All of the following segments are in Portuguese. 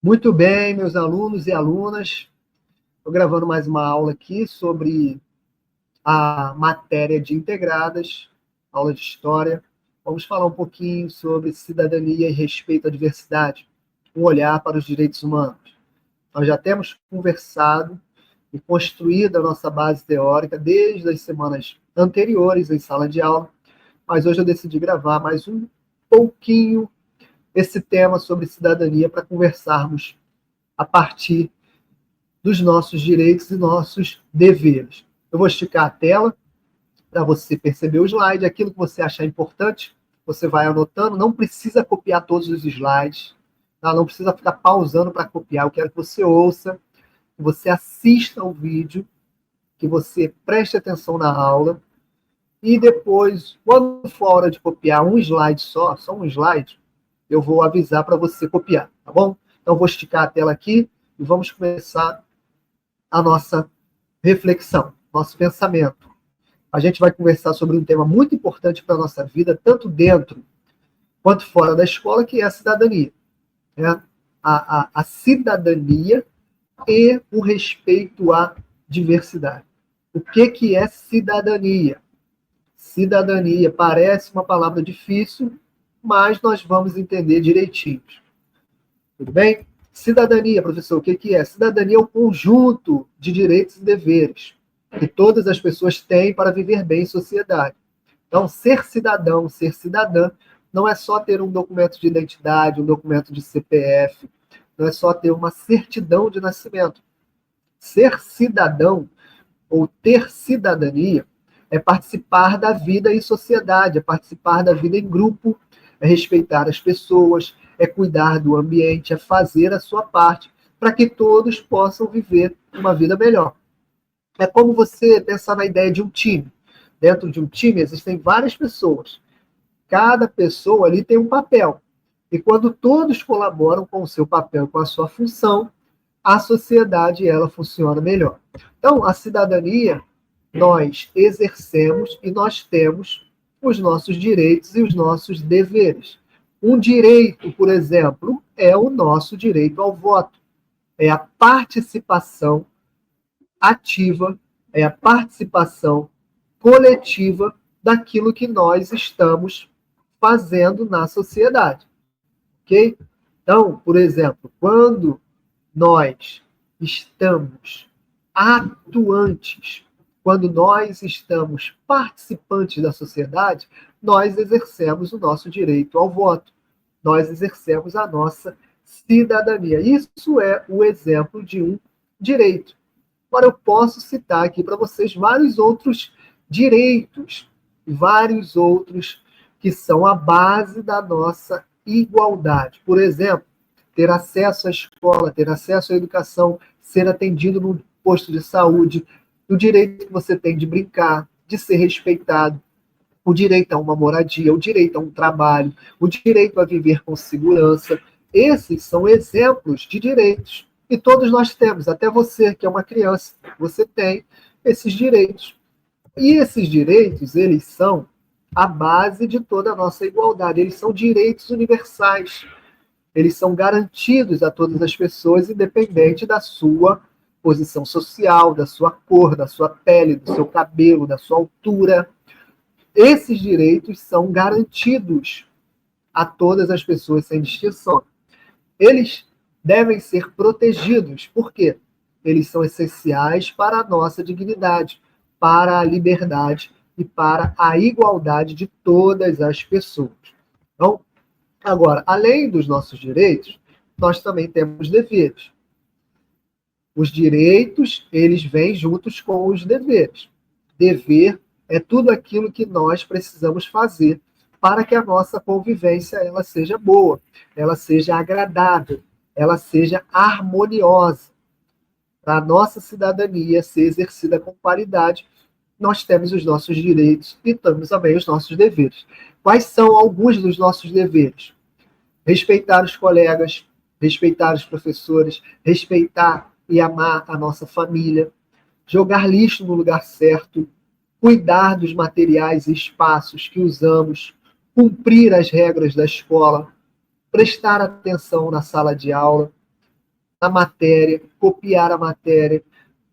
Muito bem, meus alunos e alunas. Estou gravando mais uma aula aqui sobre a matéria de integradas, aula de história. Vamos falar um pouquinho sobre cidadania e respeito à diversidade, um olhar para os direitos humanos. Nós já temos conversado e construído a nossa base teórica desde as semanas anteriores em sala de aula, mas hoje eu decidi gravar mais um pouquinho esse tema sobre cidadania para conversarmos a partir dos nossos direitos e nossos deveres. Eu vou esticar a tela para você perceber o slide, aquilo que você achar importante, você vai anotando, não precisa copiar todos os slides, tá? Não precisa ficar pausando para copiar, eu quero que você ouça, que você assista ao vídeo, que você preste atenção na aula, e depois, quando for a hora de copiar um slide só um slide, eu vou avisar para você copiar, tá bom? Então, vou esticar a tela aqui e vamos começar a nossa reflexão, nosso pensamento. A gente vai conversar sobre um tema muito importante para a nossa vida, tanto dentro quanto fora da escola, que é a cidadania. Né? A cidadania e o respeito à diversidade. O que é cidadania? Cidadania parece uma palavra difícil, mas nós vamos entender direitinho. Tudo bem? Cidadania, professor, o que é? Cidadania é o conjunto de direitos e deveres que todas as pessoas têm para viver bem em sociedade. Então, ser cidadão, ser cidadã, não é só ter um documento de identidade, um documento de CPF, não é só ter uma certidão de nascimento. Ser cidadão ou ter cidadania é participar da vida em sociedade, é participar da vida em grupo, é respeitar as pessoas, é cuidar do ambiente, é fazer a sua parte para que todos possam viver uma vida melhor. É como você pensar na ideia de um time. Dentro de um time existem várias pessoas. Cada pessoa ali tem um papel. E quando todos colaboram com o seu papel, com a sua função, a sociedade ela funciona melhor. Então, a cidadania nós exercemos e nós temos os nossos direitos e os nossos deveres. Um direito, por exemplo, é o nosso direito ao voto. É a participação ativa, é a participação coletiva daquilo que nós estamos fazendo na sociedade. Ok? Então, por exemplo, quando nós estamos atuantes, quando nós estamos participantes da sociedade, nós exercemos o nosso direito ao voto, nós exercemos a nossa cidadania. Isso é o exemplo de um direito. Agora, eu posso citar aqui para vocês vários outros direitos, vários outros que são a base da nossa igualdade. Por exemplo, ter acesso à escola, ter acesso à educação, ser atendido no posto de saúde, o direito que você tem de brincar, de ser respeitado, o direito a uma moradia, o direito a um trabalho, o direito a viver com segurança. Esses são exemplos de direitos. E todos nós temos, até você, que é uma criança, você tem esses direitos. E esses direitos, eles são a base de toda a nossa igualdade. Eles são direitos universais. Eles são garantidos a todas as pessoas, independente da sua posição social, da sua cor, da sua pele, do seu cabelo, da sua altura. Esses direitos são garantidos a todas as pessoas sem distinção. Eles devem ser protegidos. Por quê? Eles são essenciais para a nossa dignidade, para a liberdade e para a igualdade de todas as pessoas. Então, agora, além dos nossos direitos, nós também temos deveres. Os direitos, eles vêm juntos com os deveres. Dever é tudo aquilo que nós precisamos fazer para que a nossa convivência ela seja boa, ela seja agradável, ela seja harmoniosa. Para a nossa cidadania ser exercida com qualidade, nós temos os nossos direitos e temos também os nossos deveres. Quais são alguns dos nossos deveres? Respeitar os colegas, respeitar os professores, respeitar e amar a nossa família, jogar lixo no lugar certo, cuidar dos materiais e espaços que usamos, cumprir as regras da escola, prestar atenção na sala de aula, na matéria, copiar a matéria,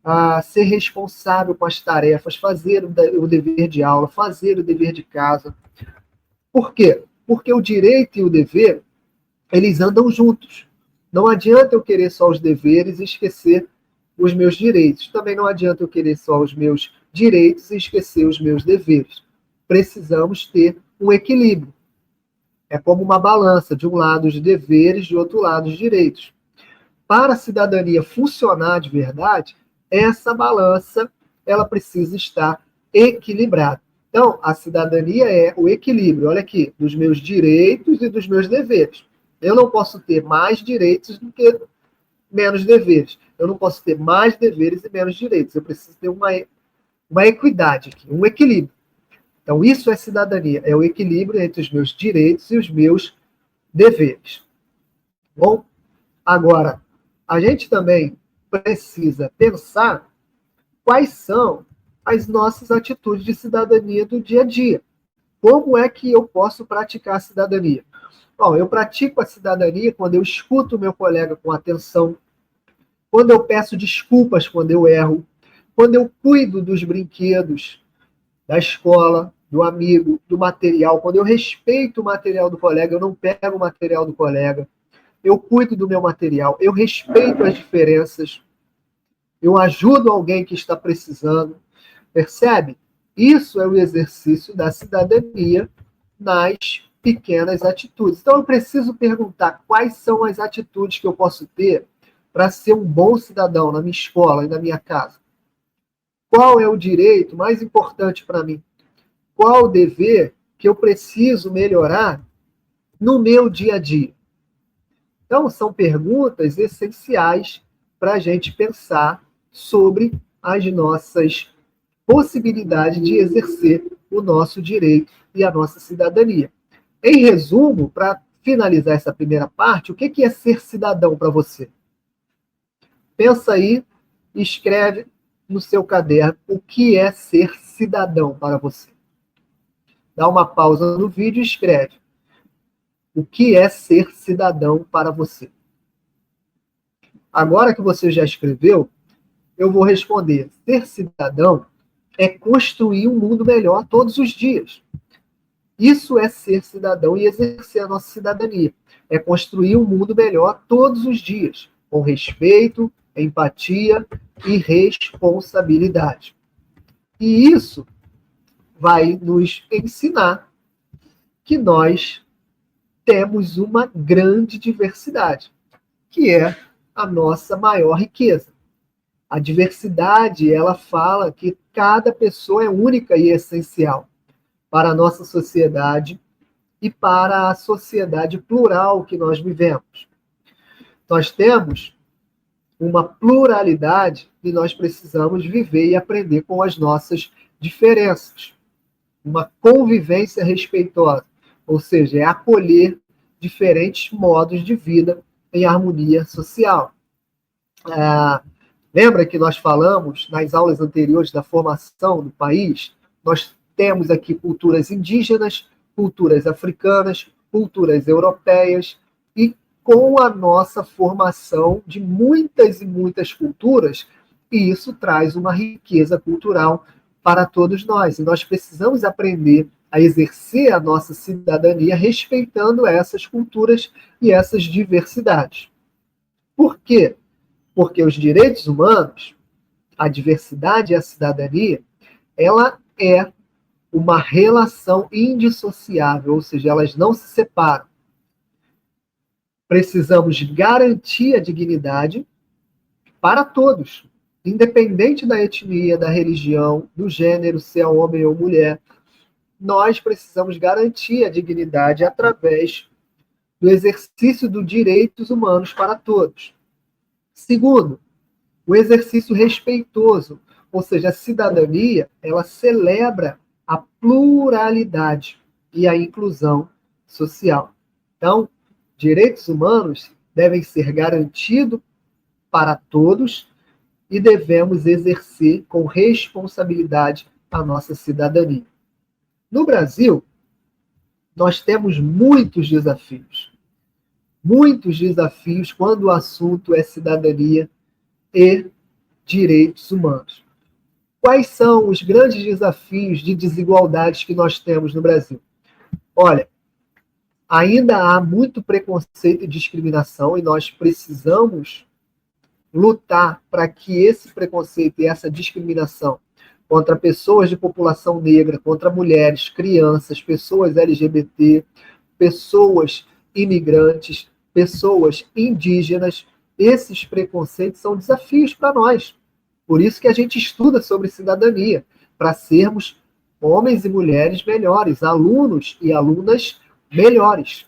a ser responsável com as tarefas, fazer o dever de aula, fazer o dever de casa. Por quê? Porque o direito e o dever, eles andam juntos. Não adianta eu querer só os deveres e esquecer os meus direitos. Também não adianta eu querer só os meus direitos e esquecer os meus deveres. Precisamos ter um equilíbrio. É como uma balança, de um lado os deveres, de outro lado os direitos. Para a cidadania funcionar de verdade, essa balança ela precisa estar equilibrada. Então, a cidadania é o equilíbrio, olha aqui, dos meus direitos e dos meus deveres. Eu não posso ter mais direitos do que menos deveres. Eu não posso ter mais deveres e menos direitos. Eu preciso ter uma equidade aqui, um equilíbrio. Então, isso é cidadania, é o equilíbrio entre os meus direitos e os meus deveres. Bom, agora, a gente também precisa pensar quais são as nossas atitudes de cidadania do dia a dia. Como é que eu posso praticar a cidadania? Bom, eu pratico a cidadania quando eu escuto o meu colega com atenção, quando eu peço desculpas quando eu erro, quando eu cuido dos brinquedos, da escola, do amigo, do material, quando eu respeito o material do colega, eu não pego o material do colega, eu cuido do meu material, eu respeito as diferenças, eu ajudo alguém que está precisando, percebe? Isso é o exercício da cidadania nas pequenas atitudes. Então eu preciso perguntar quais são as atitudes que eu posso ter para ser um bom cidadão na minha escola e na minha casa. Qual é o direito mais importante para mim? Qual o dever que eu preciso melhorar no meu dia a dia? Então, são perguntas essenciais para a gente pensar sobre as nossas possibilidades de exercer o nosso direito e a nossa cidadania. Em resumo, para finalizar essa primeira parte, o que é ser cidadão para você? Pensa aí e escreve no seu caderno o que é ser cidadão para você. Dá uma pausa no vídeo e escreve o que é ser cidadão para você. Agora que você já escreveu, eu vou responder. Ser cidadão é construir um mundo melhor todos os dias. Isso é ser cidadão e exercer a nossa cidadania. É construir um mundo melhor todos os dias, com respeito, empatia e responsabilidade. E isso vai nos ensinar que nós temos uma grande diversidade, que é a nossa maior riqueza. A diversidade, ela fala que cada pessoa é única e essencial para a nossa sociedade e para a sociedade plural que nós vivemos. Nós temos uma pluralidade e nós precisamos viver e aprender com as nossas diferenças. Uma convivência respeitosa, ou seja, é acolher diferentes modos de vida em harmonia social. Lembra que nós falamos nas aulas anteriores da formação do país? Nós temos aqui culturas indígenas, culturas africanas, culturas europeias, e com a nossa formação de muitas e muitas culturas, e isso traz uma riqueza cultural para todos nós. E nós precisamos aprender a exercer a nossa cidadania respeitando essas culturas e essas diversidades. Por quê? Porque os direitos humanos, a diversidade e a cidadania, ela é uma relação indissociável, ou seja, elas não se separam. Precisamos garantir a dignidade para todos, independente da etnia, da religião, do gênero, se é homem ou mulher. Nós precisamos garantir a dignidade através do exercício dos direitos humanos para todos. Segundo, o exercício respeitoso, ou seja, a cidadania, ela celebra a pluralidade e a inclusão social. Então, direitos humanos devem ser garantidos para todos e devemos exercer com responsabilidade a nossa cidadania. No Brasil, nós temos muitos desafios. muitos desafios quando o assunto é cidadania e direitos humanos. Quais são os grandes desafios de desigualdades que nós temos no Brasil? Olha, ainda há muito preconceito e discriminação e nós precisamos lutar para que esse preconceito e essa discriminação contra pessoas de população negra, contra mulheres, crianças, pessoas LGBT, pessoas imigrantes, pessoas indígenas, esses preconceitos são desafios para nós. Por isso que a gente estuda sobre cidadania, para sermos homens e mulheres melhores, alunos e alunas melhores,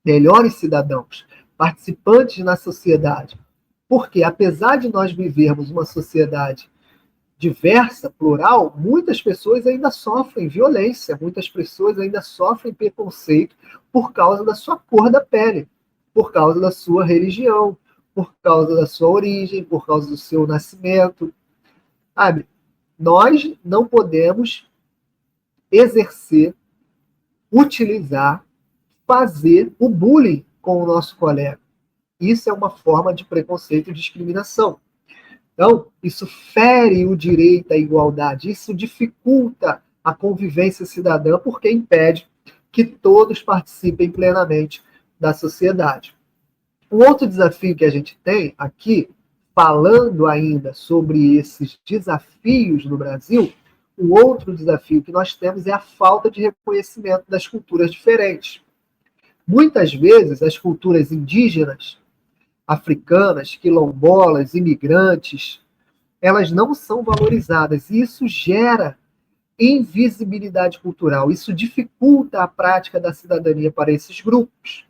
melhores cidadãos, participantes na sociedade. Porque, apesar de nós vivermos uma sociedade diversa, plural, muitas pessoas ainda sofrem violência, muitas pessoas ainda sofrem preconceito por causa da sua cor da pele, por causa da sua religião, por causa da sua origem, por causa do seu nascimento. Sabe? Nós não podemos exercer, utilizar, fazer o bullying com o nosso colega. Isso é uma forma de preconceito e discriminação. Então, isso fere o direito à igualdade, isso dificulta a convivência cidadã, porque impede que todos participem plenamente da sociedade. Um outro desafio que a gente tem aqui, falando ainda sobre esses desafios no Brasil, o outro desafio que nós temos é a falta de reconhecimento das culturas diferentes. Muitas vezes, as culturas indígenas, africanas, quilombolas, imigrantes, elas não são valorizadas. E isso gera invisibilidade cultural. Isso dificulta a prática da cidadania para esses grupos.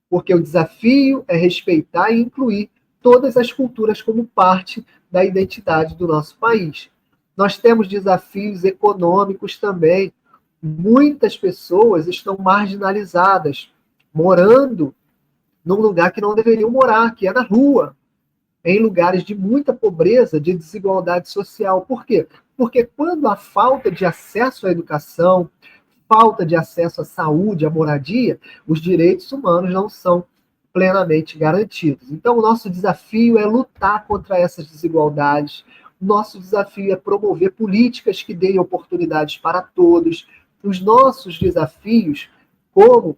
Porque o desafio é respeitar e incluir todas as culturas como parte da identidade do nosso país. Nós temos desafios econômicos também. Muitas pessoas estão marginalizadas, morando num lugar que não deveriam morar, que é na rua, em lugares de muita pobreza, de desigualdade social. Por quê? Porque quando há falta de acesso à educação, falta de acesso à saúde, à moradia, os direitos humanos não são plenamente garantidos. Então, o nosso desafio é lutar contra essas desigualdades, o nosso desafio é promover políticas que deem oportunidades para todos. Os nossos desafios, como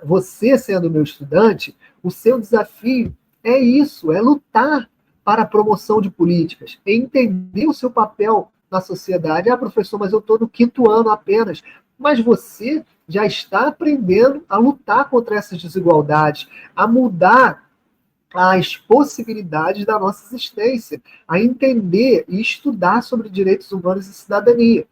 você sendo meu estudante, o seu desafio é isso, é lutar para a promoção de políticas, é entender o seu papel na sociedade. Professor, mas eu estou no 5º ano apenas. Mas você já está aprendendo a lutar contra essas desigualdades, a mudar as possibilidades da nossa existência, a entender e estudar sobre direitos humanos e cidadania.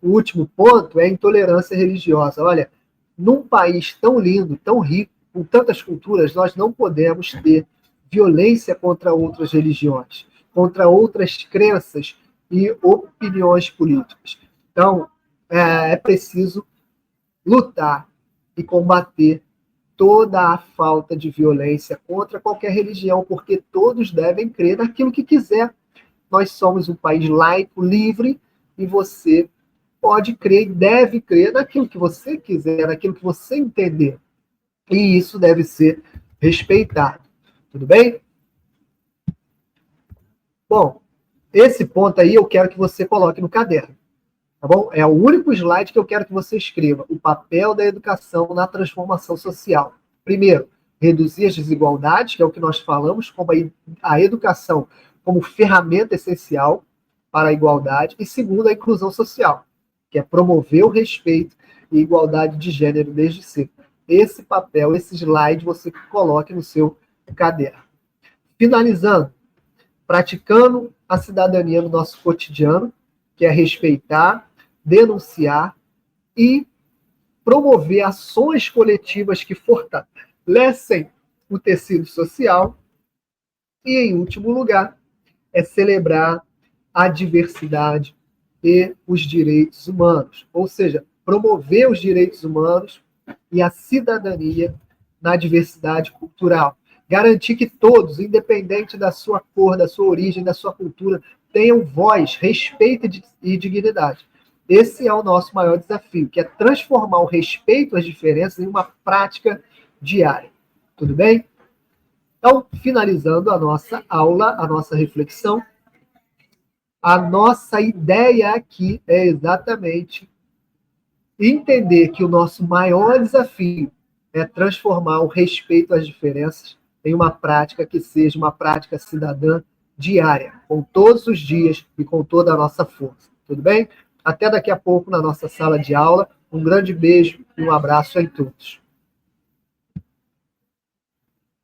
O último ponto é a intolerância religiosa. Olha, num país tão lindo, tão rico, com tantas culturas, nós não podemos ter violência contra outras religiões, contra outras crenças e opiniões políticas. Então, é preciso lutar e combater toda a falta de violência contra qualquer religião, porque todos devem crer naquilo que quiser. Nós somos um país laico, livre, e você pode crer e deve crer naquilo que você quiser, naquilo que você entender. E isso deve ser respeitado. Tudo bem? Bom, esse ponto aí eu quero que você coloque no caderno. Tá bom? É o único slide que eu quero que você escreva. O papel da educação na transformação social. Primeiro, reduzir as desigualdades, que é o que nós falamos, como a educação como ferramenta essencial para a igualdade. E segundo, a inclusão social, que é promover o respeito e igualdade de gênero desde cedo. Esse papel, esse slide, você coloque no seu caderno. Finalizando, praticando a cidadania no nosso cotidiano, que é respeitar, denunciar e promover ações coletivas que fortalecem o tecido social. E, em último lugar, é celebrar a diversidade e os direitos humanos, ou seja, promover os direitos humanos e a cidadania na diversidade cultural. Garantir que todos, independente da sua cor, da sua origem, da sua cultura, tenham voz, respeito e dignidade. Esse é o nosso maior desafio, que é transformar o respeito às diferenças em uma prática diária. Tudo bem? Então, finalizando a nossa aula, a nossa reflexão, a nossa ideia aqui é exatamente entender que o nosso maior desafio é transformar o respeito às diferenças em uma prática que seja uma prática cidadã diária, com todos os dias e com toda a nossa força. Tudo bem? Até daqui a pouco na nossa sala de aula. Um grande beijo e um abraço a todos.